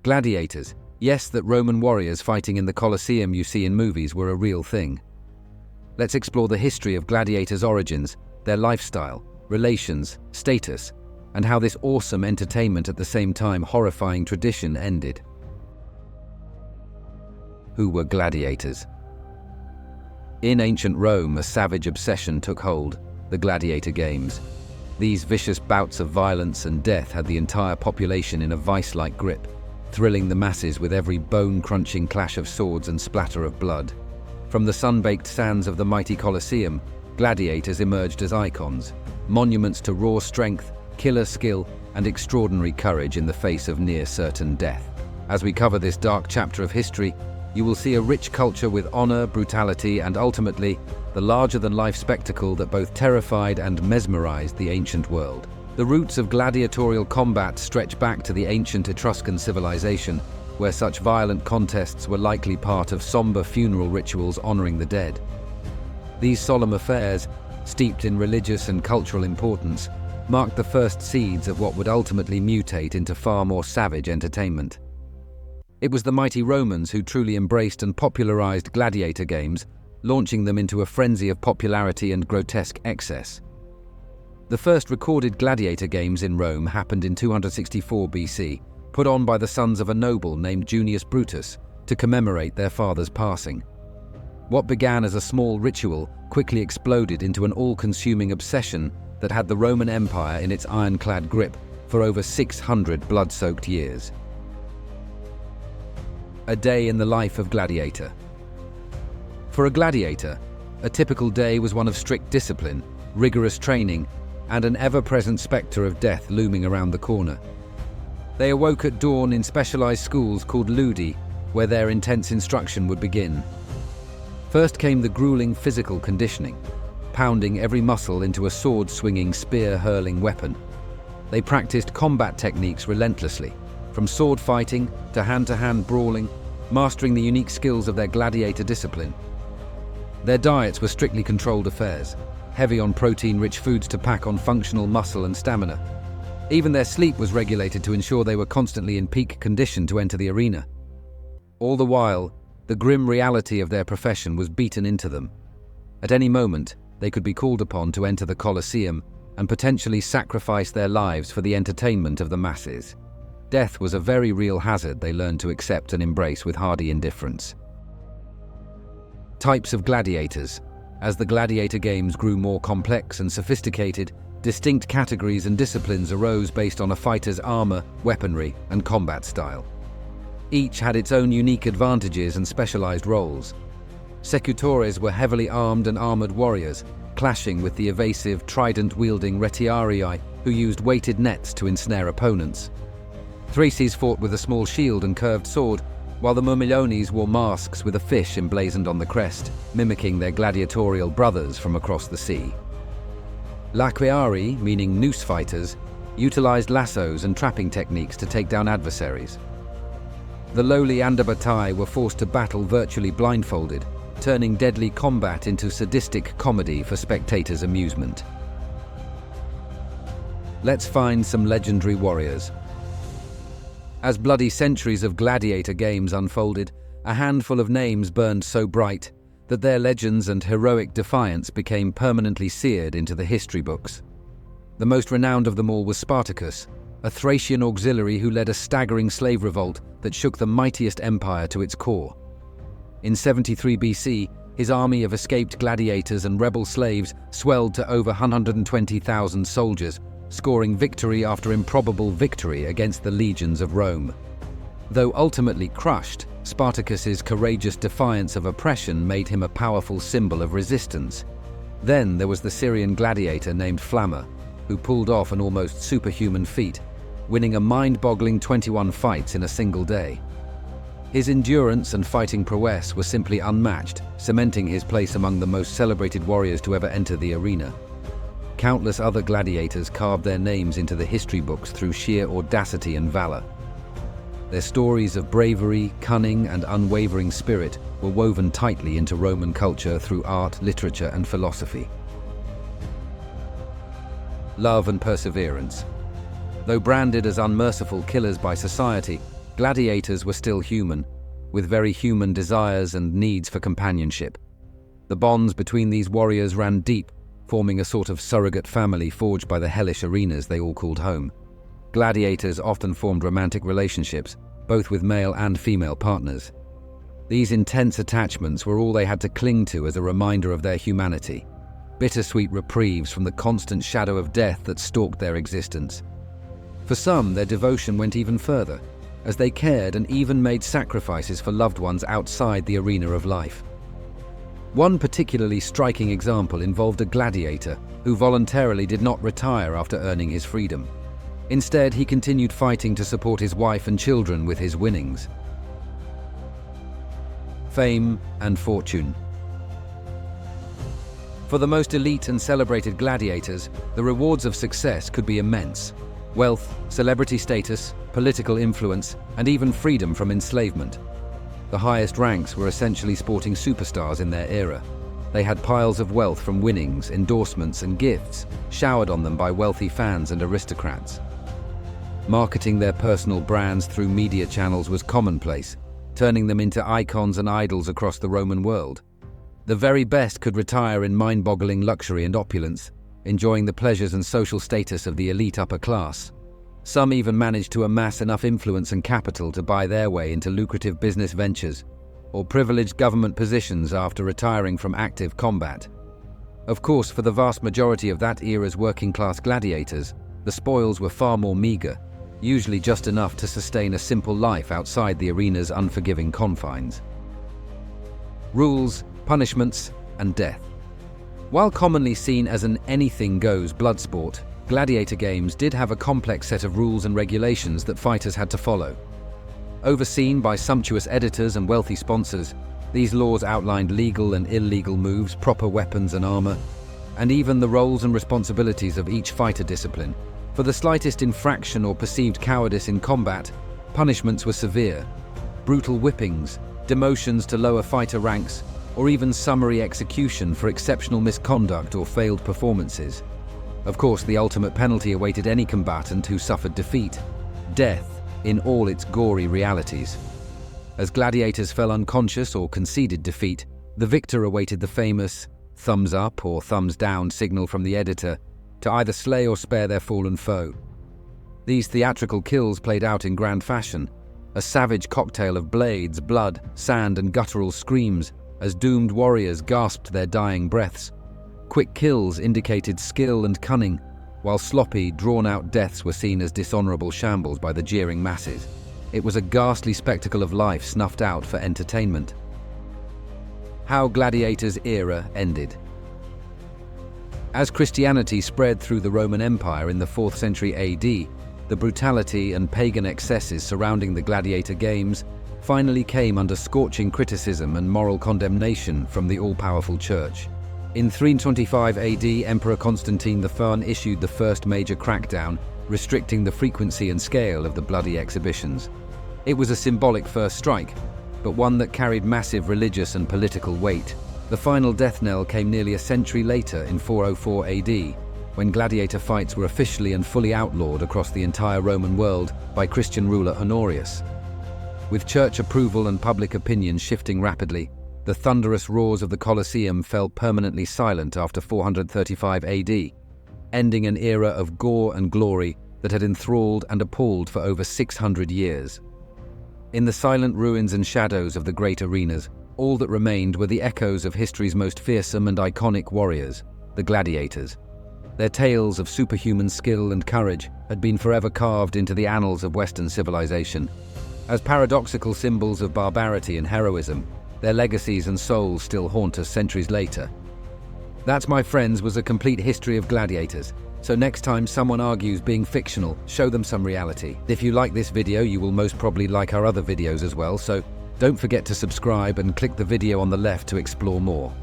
Gladiators. Yes, that Roman warriors fighting in the Colosseum you see in movies were a real thing. Let's explore the history of Gladiators' origins, their lifestyle, relations, status, and how this awesome entertainment at the same time horrifying tradition ended. Who were gladiators? In ancient Rome, a savage obsession took hold, the Gladiator Games. These vicious bouts of violence and death had the entire population in a vice-like grip, thrilling the masses with every bone-crunching clash of swords and splatter of blood. From the sun-baked sands of the mighty Colosseum, gladiators emerged as icons, monuments to raw strength, killer skill, and extraordinary courage in the face of near-certain death. As we cover this dark chapter of history, you will see a rich culture with honor, brutality, and ultimately, the larger-than-life spectacle that both terrified and mesmerized the ancient world. The roots of gladiatorial combat stretch back to the ancient Etruscan civilization, where such violent contests were likely part of somber funeral rituals honoring the dead. These solemn affairs, steeped in religious and cultural importance, marked the first seeds of what would ultimately mutate into far more savage entertainment. It was the mighty Romans who truly embraced and popularized gladiator games, launching them into a frenzy of popularity and grotesque excess. The first recorded gladiator games in Rome happened in 264 BC, put on by the sons of a noble named Junius Brutus to commemorate their father's passing. What began as a small ritual quickly exploded into an all-consuming obsession that had the Roman Empire in its ironclad grip for over 600 blood-soaked years. A day in the life of gladiator. For a gladiator, a typical day was one of strict discipline, rigorous training, and an ever-present spectre of death looming around the corner. They awoke at dawn in specialized schools called ludi, where their intense instruction would begin. First came the grueling physical conditioning, pounding every muscle into a sword-swinging, spear-hurling weapon. They practiced combat techniques relentlessly, from sword fighting to hand-to-hand brawling, mastering the unique skills of their gladiator discipline. Their diets were strictly controlled affairs, heavy on protein-rich foods to pack on functional muscle and stamina. Even their sleep was regulated to ensure they were constantly in peak condition to enter the arena. All the while, the grim reality of their profession was beaten into them. At any moment, they could be called upon to enter the Colosseum and potentially sacrifice their lives for the entertainment of the masses. Death was a very real hazard they learned to accept and embrace with hardy indifference. Types of gladiators. As the gladiator games grew more complex and sophisticated, distinct categories and disciplines arose based on a fighter's armor, weaponry, and combat style. Each had its own unique advantages and specialized roles. Secutores were heavily armed and armored warriors, clashing with the evasive, trident-wielding retiarii who used weighted nets to ensnare opponents. Thraces fought with a small shield and curved sword, while the Myrmilones wore masks with a fish emblazoned on the crest, mimicking their gladiatorial brothers from across the sea. Laquiari, meaning noose fighters, utilized lassos and trapping techniques to take down adversaries. The lowly Andabatai were forced to battle virtually blindfolded, turning deadly combat into sadistic comedy for spectators' amusement. Let's find some legendary warriors. As bloody centuries of gladiator games unfolded, a handful of names burned so bright that their legends and heroic defiance became permanently seared into the history books. The most renowned of them all was Spartacus, a Thracian auxiliary who led a staggering slave revolt that shook the mightiest empire to its core. In 73 BC, his army of escaped gladiators and rebel slaves swelled to over 120,000 soldiers, scoring victory after improbable victory against the legions of Rome. Though ultimately crushed, Spartacus's courageous defiance of oppression made him a powerful symbol of resistance. Then there was the Syrian gladiator named Flamma, who pulled off an almost superhuman feat, winning a mind-boggling 21 fights in a single day. His endurance and fighting prowess were simply unmatched, cementing his place among the most celebrated warriors to ever enter the arena. Countless other gladiators carved their names into the history books through sheer audacity and valor. Their stories of bravery, cunning, and unwavering spirit were woven tightly into Roman culture through art, literature, and philosophy. Love and perseverance. Though branded as unmerciful killers by society, gladiators were still human, with very human desires and needs for companionship. The bonds between these warriors ran deep, forming a sort of surrogate family forged by the hellish arenas they all called home. Gladiators often formed romantic relationships, both with male and female partners. These intense attachments were all they had to cling to as a reminder of their humanity, bittersweet reprieves from the constant shadow of death that stalked their existence. For some, their devotion went even further, as they cared and even made sacrifices for loved ones outside the arena of life. One particularly striking example involved a gladiator who voluntarily did not retire after earning his freedom. Instead, he continued fighting to support his wife and children with his winnings. Fame and fortune. For the most elite and celebrated gladiators, the rewards of success could be immense. Wealth, celebrity status, political influence, and even freedom from enslavement. The highest ranks were essentially sporting superstars in their era. They had piles of wealth from winnings, endorsements, and gifts showered on them by wealthy fans and aristocrats. Marketing their personal brands through media channels was commonplace, turning them into icons and idols across the Roman world. The very best could retire in mind-boggling luxury and opulence, enjoying the pleasures and social status of the elite upper class. Some even managed to amass enough influence and capital to buy their way into lucrative business ventures or privileged government positions after retiring from active combat. Of course, for the vast majority of that era's working-class gladiators, the spoils were far more meager, usually just enough to sustain a simple life outside the arena's unforgiving confines. Rules, punishments, and death. While commonly seen as an anything-goes blood sport, Gladiator Games did have a complex set of rules and regulations that fighters had to follow. Overseen by sumptuous editors and wealthy sponsors, these laws outlined legal and illegal moves, proper weapons and armor, and even the roles and responsibilities of each fighter discipline. For the slightest infraction or perceived cowardice in combat, punishments were severe. Brutal whippings, demotions to lower fighter ranks, or even summary execution for exceptional misconduct or failed performances. Of course, the ultimate penalty awaited any combatant who suffered defeat: death in all its gory realities. As gladiators fell unconscious or conceded defeat, the victor awaited the famous thumbs up or thumbs down signal from the editor to either slay or spare their fallen foe. These theatrical kills played out in grand fashion, a savage cocktail of blades, blood, sand, and guttural screams as doomed warriors gasped their dying breaths. Quick kills indicated skill and cunning, while sloppy, drawn-out deaths were seen as dishonorable shambles by the jeering masses. It was a ghastly spectacle of life snuffed out for entertainment. How Gladiators' era ended. As Christianity spread through the Roman Empire in the 4th century AD, the brutality and pagan excesses surrounding the Gladiator Games finally came under scorching criticism and moral condemnation from the all-powerful Church. In 325 AD, Emperor Constantine I issued the first major crackdown, restricting the frequency and scale of the bloody exhibitions. It was a symbolic first strike, but one that carried massive religious and political weight. The final death knell came nearly a century later in 404 AD, when gladiator fights were officially and fully outlawed across the entire Roman world by Christian ruler Honorius. With church approval and public opinion shifting rapidly, the thunderous roars of the Colosseum fell permanently silent after 435 AD, ending an era of gore and glory that had enthralled and appalled for over 600 years. In the silent ruins and shadows of the great arenas, all that remained were the echoes of history's most fearsome and iconic warriors, the gladiators. Their tales of superhuman skill and courage had been forever carved into the annals of Western civilization. As paradoxical symbols of barbarity and heroism, their legacies and souls still haunt us centuries later. That, my friends, was a complete history of gladiators. So next time someone argues being fictional, show them some reality. If you like this video, you will most probably like our other videos as well, so don't forget to subscribe and click the video on the left to explore more.